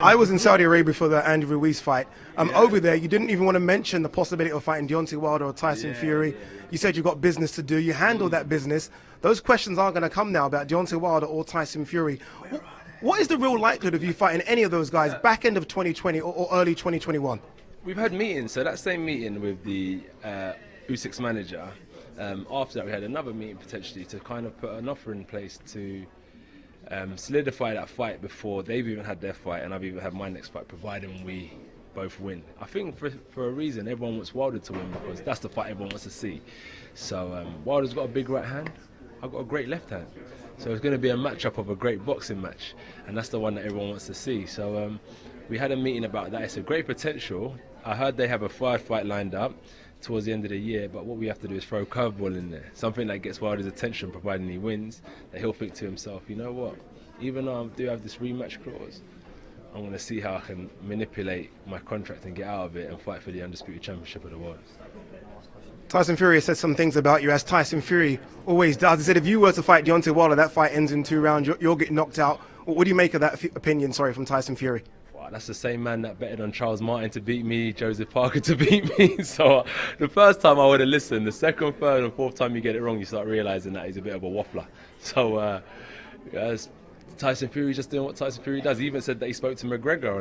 I was in Saudi Arabia for the Andy Ruiz fight. Over there, you didn't even want to mention the possibility of fighting Deontay Wilder or Tyson Fury. You said you've got business to do. You handled that business. Those questions aren't going to come now about Deontay Wilder or Tyson Fury. What is the real likelihood of you fighting any of those guys back end of 2020 or early 2021? We've had meetings, so that same meeting with the U6 manager, after that we had another meeting potentially to kind of put an offer in place to solidify that fight before they've even had their fight and I've even had my next fight, providing we both win. I think for a reason everyone wants Wilder to win, because that's the fight everyone wants to see. So Wilder's got a big right hand, I've got a great left hand. So it's going to be a matchup of a great boxing match, and that's the one that everyone wants to see. So we had a meeting about that. It's a great potential. I heard they have a third fight lined up towards the end of the year, but what we have to do is throw a curveball in there, something that gets Wilder's attention, providing he wins, that he'll think to himself, you know what, even though I do have this rematch clause, I'm going to see how I can manipulate my contract and get out of it and fight for the undisputed championship of the world. Tyson Fury said some things about you, as Tyson Fury always does. He said if you were to fight Deontay Wilder, that fight ends in 2 rounds, you'll get knocked out. What do you make of that opinion, from Tyson Fury? That's the same man that betted on Charles Martin to beat me, Joseph Parker to beat me. So the first time I would have listened. The second, third and fourth time you get it wrong, you start realising that he's a bit of a waffler. So Tyson Fury just doing what Tyson Fury does. He even said that he spoke to McGregor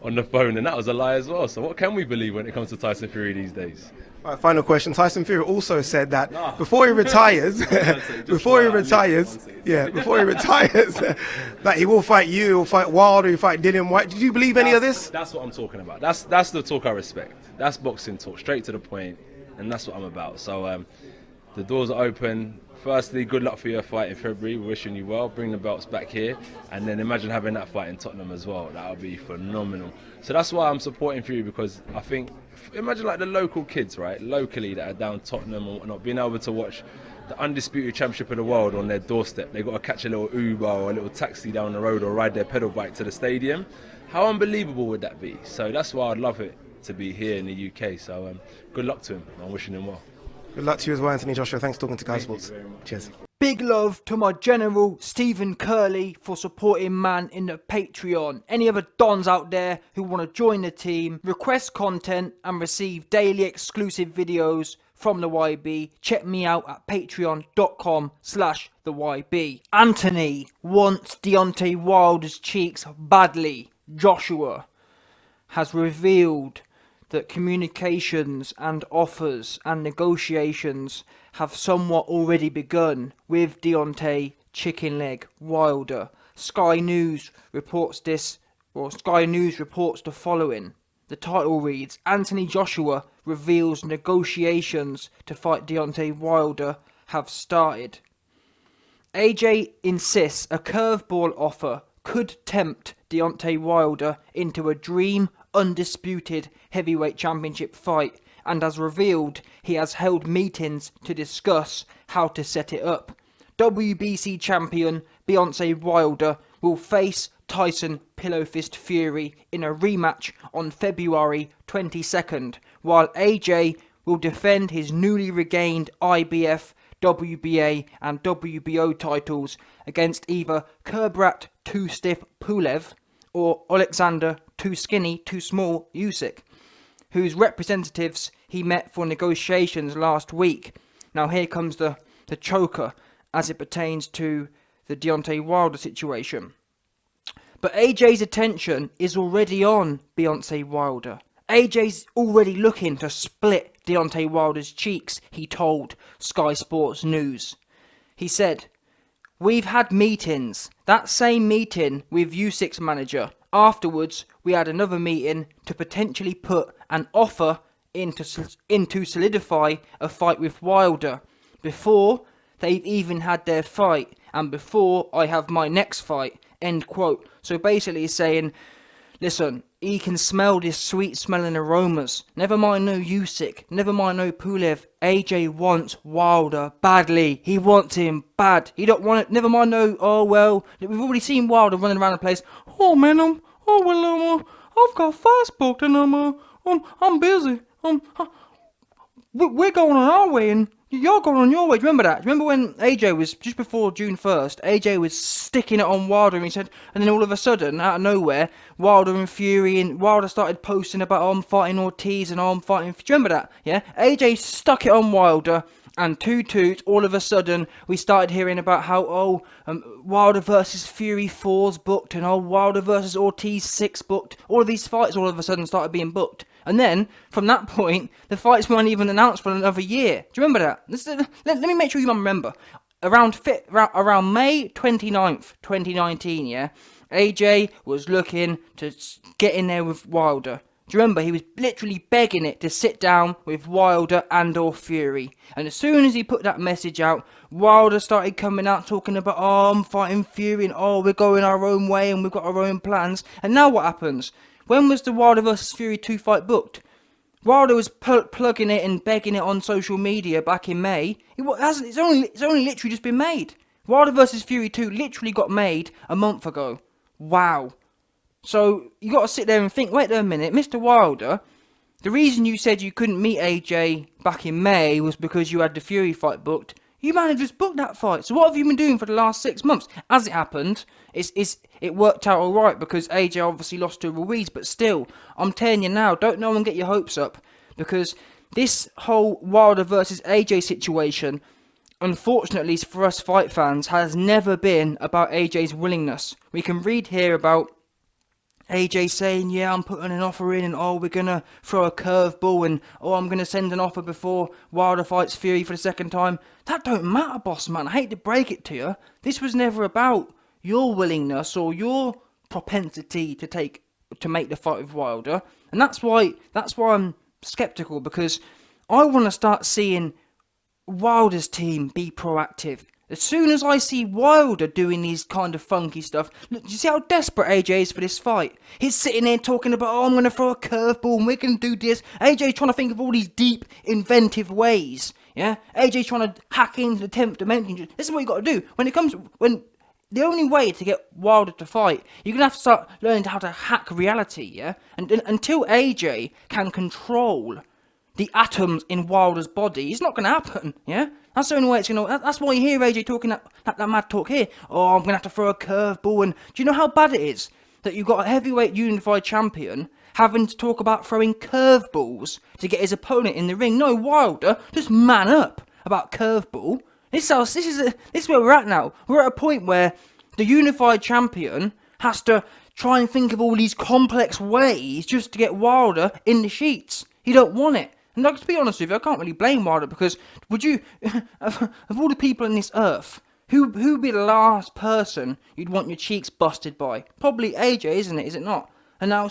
on the phone, and that was a lie as well. So what can we believe when it comes to Tyson Fury these days? All right, final question. Tyson Fury also said that before he retires, that he will fight you, he'll fight Wilder, he'll fight Dillian White. Did you believe any of this? That's what I'm talking about. That's the talk I respect. That's boxing talk, straight to the point, and that's what I'm about. So the doors are open. Firstly, good luck for your fight in February. We're wishing you well. Bring the belts back here. And then imagine having that fight in Tottenham as well. That would be phenomenal. So that's why I'm supporting Fury, because I think, imagine like the local kids, right? Locally that are down Tottenham or whatnot, being able to watch the undisputed championship of the world on their doorstep. They've got to catch a little Uber or a little taxi down the road or ride their pedal bike to the stadium. How unbelievable would that be? So that's why I'd love it to be here in the UK. So good luck to him. I'm wishing him well. Good luck to you as well, Anthony Joshua. Thanks for talking to Guy Sports. Cheers. Big love to my general Stephen Curley for supporting man in the Patreon. Any other dons out there who want to join the team, request content and receive daily exclusive videos from the YB, check me out at patreon.com/theyb. Anthony wants Deontay Wilder's cheeks badly. Joshua has revealed that communications and offers and negotiations have somewhat already begun with Deontay Chicken Leg Wilder. Sky News reports the following. The title reads, Anthony Joshua reveals negotiations to fight Deontay Wilder have started. AJ insists a curveball offer could tempt Deontay Wilder into a dream undisputed heavyweight championship fight, and as revealed, he has held meetings to discuss how to set it up. WBC champion Deontay Wilder will face Tyson Pillowfist Fury in a rematch on February 22nd, while AJ will defend his newly regained IBF, WBA and WBO titles against either Kubrat Too Stiff Pulev or Alexander Too Skinny Too Small Usyk, whose representatives he met for negotiations last week. Now here comes the choker as it pertains to the Deontay Wilder situation. But AJ's attention is already on Deontay Wilder. AJ's already looking to split Deontay Wilder's cheeks, he told Sky Sports News. He said, "We've had meetings. That same meeting with U6 manager. Afterwards, we had another meeting to potentially put an offer into solidify a fight with Wilder. Before they've even had their fight, and before I have my next fight." End quote. So basically he's saying, listen, he can smell this sweet smelling aromas. Never mind no Usyk, never mind no Pulev. AJ wants Wilder badly. He wants him bad. He don't want it. Never mind no, oh well, we've already seen Wilder running around the place. Oh man, I've got fast booked and I'm busy. We're going on our way and You're going on your way. Do you remember that? Do you remember when AJ was, just before June 1st, AJ was sticking it on Wilder and he said, and then all of a sudden, out of nowhere, Wilder and Fury, and Wilder started posting about, oh, I'm fighting Ortiz and oh, I'm fighting... Do you remember that? Yeah? AJ stuck it on Wilder and toot, all of a sudden, we started hearing about how, Wilder versus Fury 4's booked and Wilder versus Ortiz 6 booked. All of these fights all of a sudden started being booked. And then, from that point, the fights weren't even announced for another year. Do you remember that? Let me make sure you remember. Around May 29th, 2019, yeah, AJ was looking to get in there with Wilder. Do you remember? He was literally begging it to sit down with Wilder and or Fury. And as soon as he put that message out, Wilder started coming out talking about, oh, I'm fighting Fury and oh, we're going our own way and we've got our own plans. And now what happens? When was the Wilder vs Fury 2 fight booked? Wilder was plugging it and begging it on social media back in May. It's only literally just been made. Wilder vs Fury 2 literally got made a month ago. Wow. So you got to sit there and think, wait a minute, Mr. Wilder, the reason you said you couldn't meet AJ back in May was because you had the Fury fight booked. You might have just booked that fight. So what have you been doing for the last 6 months? As it happened, it worked out alright because AJ obviously lost to Ruiz, but still, I'm telling you now, don't know and get your hopes up, because this whole Wilder versus AJ situation, unfortunately for us fight fans, has never been about AJ's willingness. We can read here about AJ saying, yeah, I'm putting an offer in and oh, we're going to throw a curveball and oh, I'm going to send an offer before Wilder fights Fury for the second time. That don't matter, boss man. I hate to break it to you. This was never about your willingness or your propensity to make the fight with Wilder. And that's why I'm skeptical, because I want to start seeing Wilder's team be proactive. As soon as I see Wilder doing these kind of funky stuff, look, you see how desperate AJ is for this fight? He's sitting there talking about, oh, I'm going to throw a curveball and we're going to do this. AJ's trying to think of all these deep, inventive ways. Yeah? AJ's trying to hack into the 10th dimension. This is what you got to do. When the only way to get Wilder to fight, you're going to have to start learning how to hack reality, yeah? And until AJ can control the atoms in Wilder's body, it's not going to happen, yeah? That's the only way it's going to... That's why you hear AJ talking that mad talk here. Oh, I'm going to have to throw a curveball. And do you know how bad it is that you've got a heavyweight unified champion having to talk about throwing curveballs to get his opponent in the ring? No, Wilder, just man up about curveball. This is where we're at now. We're at a point where the unified champion has to try and think of all these complex ways just to get Wilder in the sheets. He don't want it. And like, to be honest with you, I can't really blame Wilder, because would you, of all the people on this earth, who would be the last person you'd want your cheeks busted by? Probably AJ, isn't it? Is it not? And now,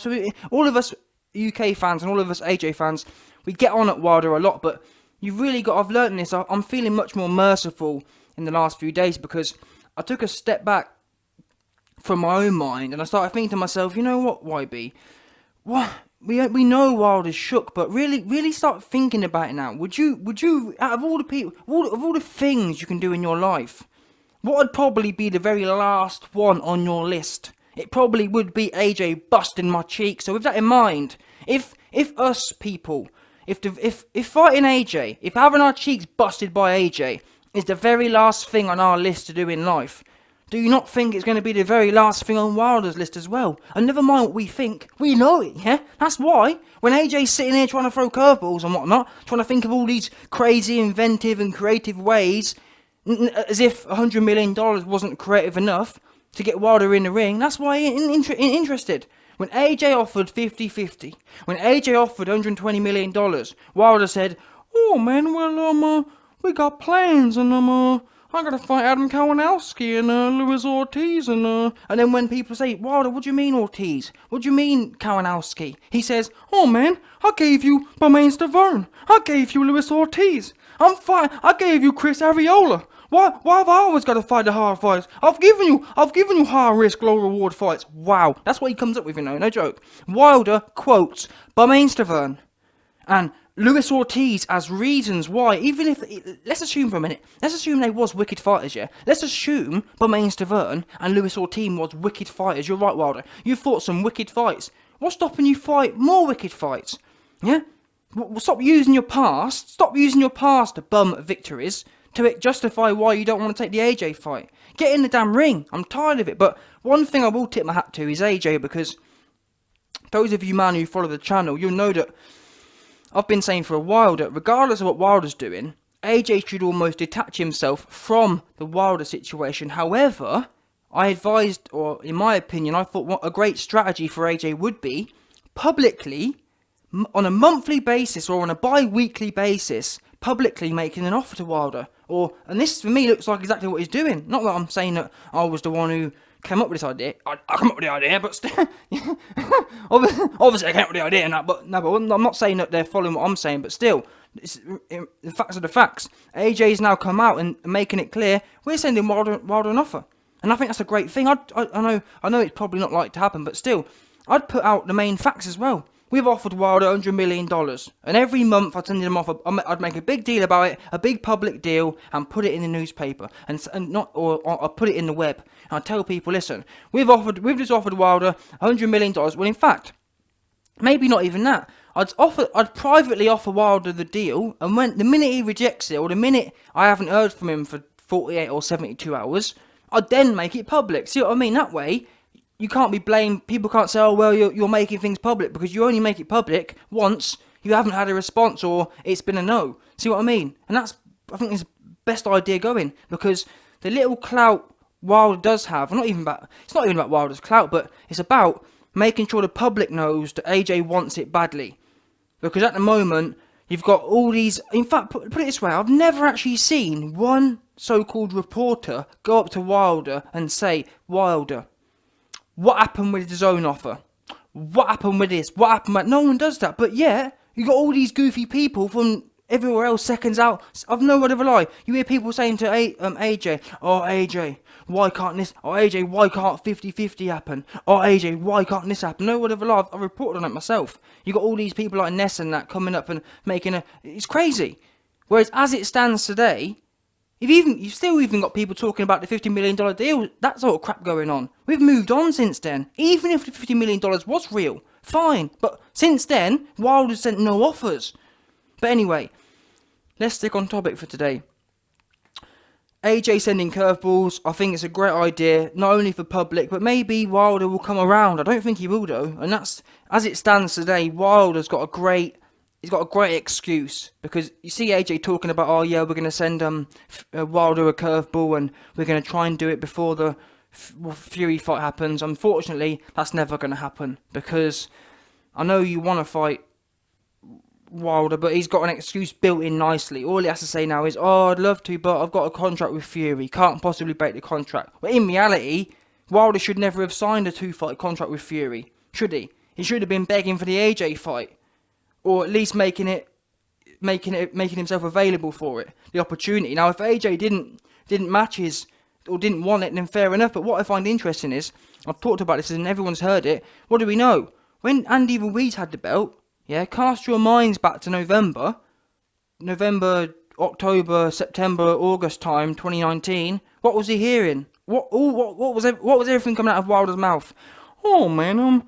all of us UK fans and all of us AJ fans, we get on at Wilder a lot, but you've really got, I've learned this, I'm feeling much more merciful in the last few days, because I took a step back from my own mind and I started thinking to myself, you know what, YB, what? We know Wilder's shook, but really start thinking about it now. Would you, out of all the people, of all the things you can do in your life, what would probably be the very last one on your list? It probably would be AJ busting my cheek. So with that in mind, if us people, if fighting AJ, if having our cheeks busted by AJ is the very last thing on our list to do in life, do you not think it's going to be the very last thing on Wilder's list as well? And never mind what we think, we know it, yeah? That's why, when AJ's sitting here trying to throw curveballs and whatnot, trying to think of all these crazy, inventive and creative ways, as if $100 million wasn't creative enough to get Wilder in the ring, that's why he's interested. When AJ offered 50-50, when AJ offered $120 million, Wilder said, oh man, well, we got plans and I gotta fight Adam Kalinowski and Luis Ortiz and then when people say, Wilder, what do you mean Ortiz? What do you mean Kalinowski? He says, oh man, I gave you Bermain Stavern. I gave you Luis Ortiz. I gave you Chris Ariola. Why have I always got to fight the hard fights? I've given you high risk, low reward fights. Wow, that's what he comes up with, no joke. Wilder quotes Bermain Stavern and Luis Ortiz as reasons why, even if, let's assume for a minute, let's assume they was wicked fighters, yeah? Let's assume Bermain Stavern and Luis Ortiz was wicked fighters. You're right, Wilder. You fought some wicked fights. What's stopping you fight more wicked fights? Yeah? Stop using your past. Stop using your past bum victories to justify why you don't want to take the AJ fight. Get in the damn ring. I'm tired of it. But one thing I will tip my hat to is AJ, because those of you, man, who follow the channel, you'll know that I've been saying for a while that regardless of what Wilder's doing, AJ should almost detach himself from the Wilder situation. However, I advised, or in my opinion, I thought what a great strategy for AJ would be publicly, on a monthly basis or on a bi-weekly basis, publicly making an offer to Wilder. And this, for me, looks like exactly what he's doing. Not that I'm saying that I was the one who came up with this idea. I came up with the idea, but still, obviously I came up with the idea, and that, but I'm not saying that they're following what I'm saying, but still, the facts are the facts. AJ's now come out and making it clear we're sending Wilder an offer, and I think that's a great thing. I know it's probably not likely to happen, but still, I'd put out the main facts as well. We've offered Wilder $100 million, and every month I'd send him off. I'd make a big deal about it, a big public deal, and put it in the newspaper, and I'd put it in the web. And I'd tell people, listen, we've just offered Wilder $100 million. Well, in fact, maybe not even that. I'd privately offer Wilder the deal, and when the minute he rejects it, or the minute I haven't heard from him for 48 or 72 hours, I'd then make it public. See what I mean? That way, you can't be blamed. People can't say, oh, well, you're making things public, because you only make it public once you haven't had a response or it's been a no. See what I mean? And I think it's the best idea going, because the little clout Wilder does have, it's not even about Wilder's clout, but it's about making sure the public knows that AJ wants it badly. Because at the moment, you've got all these, in fact, put it this way, I've never actually seen one so-called reporter go up to Wilder and say, Wilder, what happened with his own offer? What happened with this? What happened with... No one does that. But yeah, you got all these goofy people from everywhere else seconds out. I've no word of a lie. You hear people saying to AJ, oh, AJ, why can't this... Oh, AJ, why can't 50-50 happen? Oh, AJ, why can't this happen? No word of a lie. I've reported on it myself. You got all these people like Ness and that coming up and making a... It's crazy. Whereas as it stands today... You've still even got people talking about the $50 million deal, that sort of crap going on. We've moved on since then. Even if the $50 million was real, fine. But since then, Wilder's sent no offers. But anyway, let's stick on topic for today. AJ sending curveballs, I think it's a great idea, not only for public, but maybe Wilder will come around. I don't think he will though. And that's, as it stands today, Wilder's got a great excuse, because you see AJ talking about, oh yeah, we're going to send Wilder a curveball and we're going to try and do it before the Fury fight happens. Unfortunately, that's never going to happen, because I know you want to fight Wilder, but he's got an excuse built in nicely. All he has to say now is, oh, I'd love to, but I've got a contract with Fury, can't possibly break the contract. But in reality, Wilder should never have signed a 2-fight contract with Fury, should he? He should have been begging for the AJ fight. Or at least making himself available for it, the opportunity. Now, if AJ didn't match his, or didn't want it, then fair enough. But what I find interesting is, I've talked about this and everyone's heard it. What do we know? When Andy Ruiz had the belt, yeah, cast your minds back to November, October, September, August time, 2019. What was he hearing? What was everything coming out of Wilder's mouth? Oh man,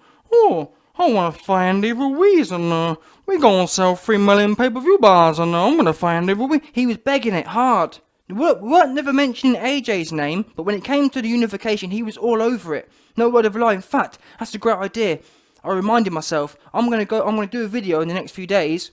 I want to fight Andy Ruiz, and we're going to sell 3 million pay-per-view bars, and I'm going to fight Andy Ruiz. He was begging it hard. We weren't never mentioning AJ's name, but when it came to the unification, he was all over it. No word of a lie. In fact, that's a great idea. I reminded myself, I'm going to do a video in the next few days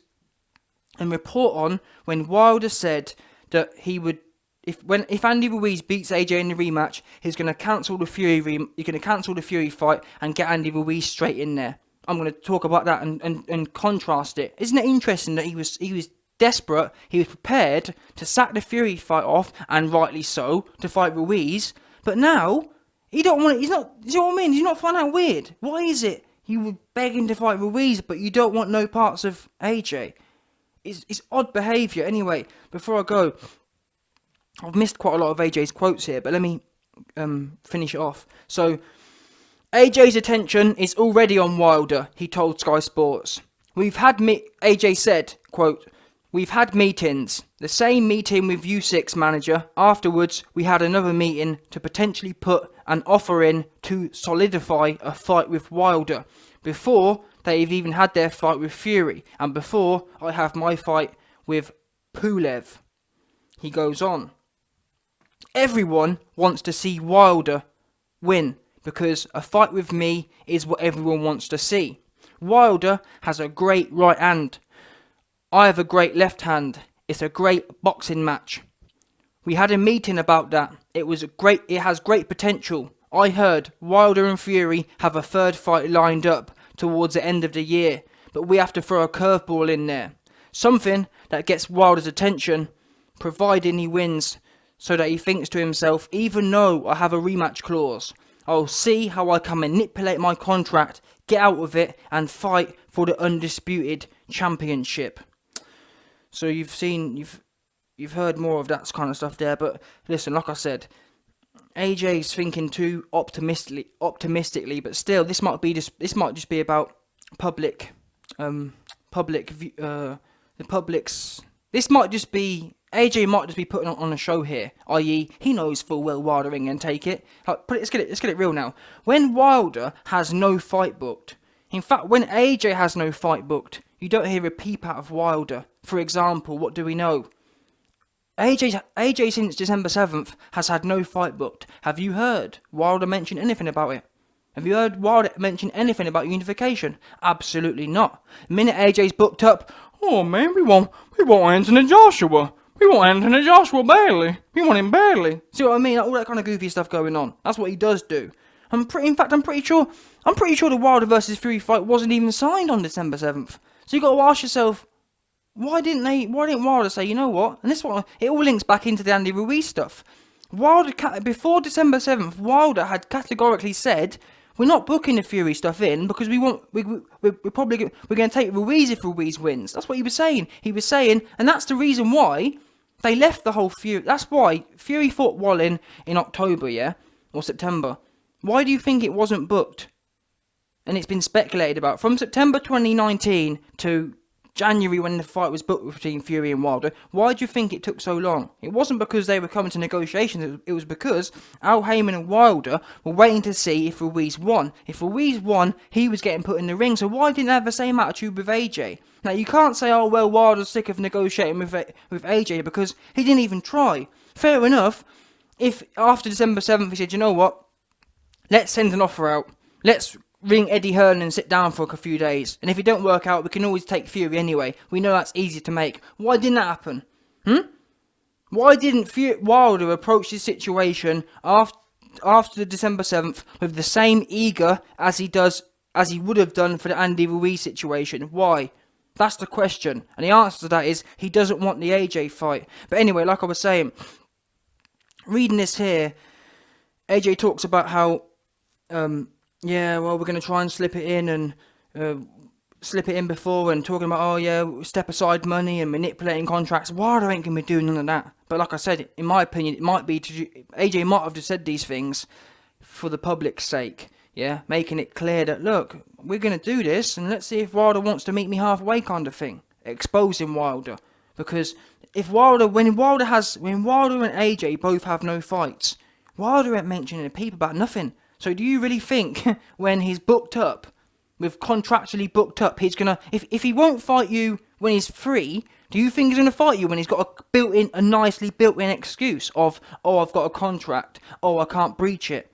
and report on when Wilder said that he would, if Andy Ruiz beats AJ in the rematch, he's going to cancel the Fury fight and get Andy Ruiz straight in there. I'm going to talk about that and contrast it. Isn't it interesting that he was desperate, he was prepared to sack the Fury fight off, and rightly so, to fight Ruiz, but now, he don't want it, he's not, you know what I mean? He's not finding that weird. Why is it you were begging to fight Ruiz, but you don't want no parts of AJ? It's odd behaviour. Anyway, before I go, I've missed quite a lot of AJ's quotes here, but let me finish it off. So, AJ's attention is already on Wilder, he told Sky Sports. AJ said, quote, we've had meetings. The same meeting with U6 manager. Afterwards, we had another meeting to potentially put an offer in to solidify a fight with Wilder. before they've even had their fight with Fury, and before I have my fight with Pulev. He goes on. Everyone wants to see Wilder win, because a fight with me is what everyone wants to see. Wilder has a great right hand. I have a great left hand. It's a great boxing match. We had a meeting about that. It has great potential. I heard Wilder and Fury have a third fight lined up towards the end of the year, but we have to throw a curveball in there. Something that gets Wilder's attention, providing he wins, so that he thinks to himself, even though I have a rematch clause, I'll see how I can manipulate my contract, get out of it, and fight for the undisputed championship. So you've heard more of that kind of stuff there, but listen, like I said, AJ's thinking too optimistically, but still, this might just be about this might just be AJ might just be putting on a show here, i.e., he knows full well Wilder ain't gonna take it. Let's get it real now. When Wilder has no fight booked, in fact, when AJ has no fight booked, you don't hear a peep out of Wilder. For example, what do we know? AJ since December 7th has had no fight booked. Have you heard Wilder mention anything about it? Have you heard Wilder mention anything about unification? Absolutely not. The minute AJ's booked up, oh man, we want Anthony Joshua. We want Anthony Joshua badly. We want him badly. See what I mean? All that kind of goofy stuff going on. That's what he does do. I'm pretty sure the Wilder versus Fury fight wasn't even signed on December 7th. So you got to ask yourself, why didn't Wilder say, you know what? And this one, it all links back into the Andy Ruiz stuff. Before December 7th, Wilder had categorically said, we're not booking the Fury stuff in because we're going to take Ruiz if Ruiz wins. That's what he was saying. He was saying, and that's the reason why they left the whole Fury. That's why Fury fought Wallin in October, yeah, or September. Why do you think it wasn't booked? And it's been speculated about from September 2019 to January when the fight was booked between Fury and Wilder. Why do you think it took so long? It wasn't because they were coming to negotiations. It was because Al Heyman and Wilder were waiting to see if Ruiz won. If Ruiz won, he was getting put in the ring. So why didn't they have the same attitude with AJ? Now you can't say, oh well, Wilder's sick of negotiating with AJ because he didn't even try. Fair enough. If after December 7th he said, you know what, let's send an offer out. Let's ring Eddie Hearn and sit down for a few days. And if it don't work out, we can always take Fury anyway. We know that's easy to make. Why didn't that happen? Why didn't Wilder approach this situation after the December 7th with the same eager as he would have done for the Andy Ruiz situation? Why? That's the question. And the answer to that is he doesn't want the AJ fight. But anyway, like I was saying, reading this here, AJ talks about how yeah, well, we're going to try and slip it in before and talking about, oh yeah, step aside money and manipulating contracts. Wilder ain't going to be doing none of that. But like I said, in my opinion, it might be, AJ might have just said these things for the public's sake, yeah, making it clear that, look, we're going to do this and let's see if Wilder wants to meet me halfway kind of thing. Exposing Wilder. Because when Wilder and AJ both have no fights, Wilder ain't mentioning a peep about nothing. So do you really think when he's booked up, with contractually booked up, he's gonna if he won't fight you when he's free, do you think he's gonna fight you when he's got a nicely built-in excuse of, oh, I've got a contract, oh, I can't breach it?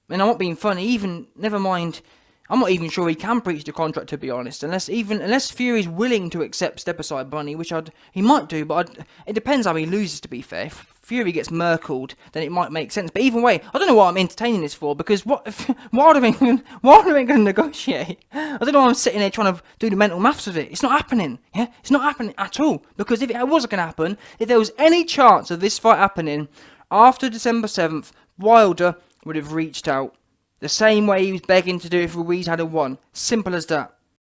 And I'm not being funny, never mind, I'm not even sure he can breach the contract, to be honest, unless Fury's willing to accept step-aside money, which he might do, but it depends how he loses, to be fair. If Fury gets merkled, then it might make sense. But either way, I don't know what I'm entertaining this for, because Wilder ain't going to negotiate. I don't know why I'm sitting there trying to do the mental maths of it. It's not happening, yeah? It's not happening at all, because if it wasn't going to happen, if there was any chance of this fight happening after December 7th, Wilder would have reached out. The same way he was begging to do if Ruiz had won. Simple as that.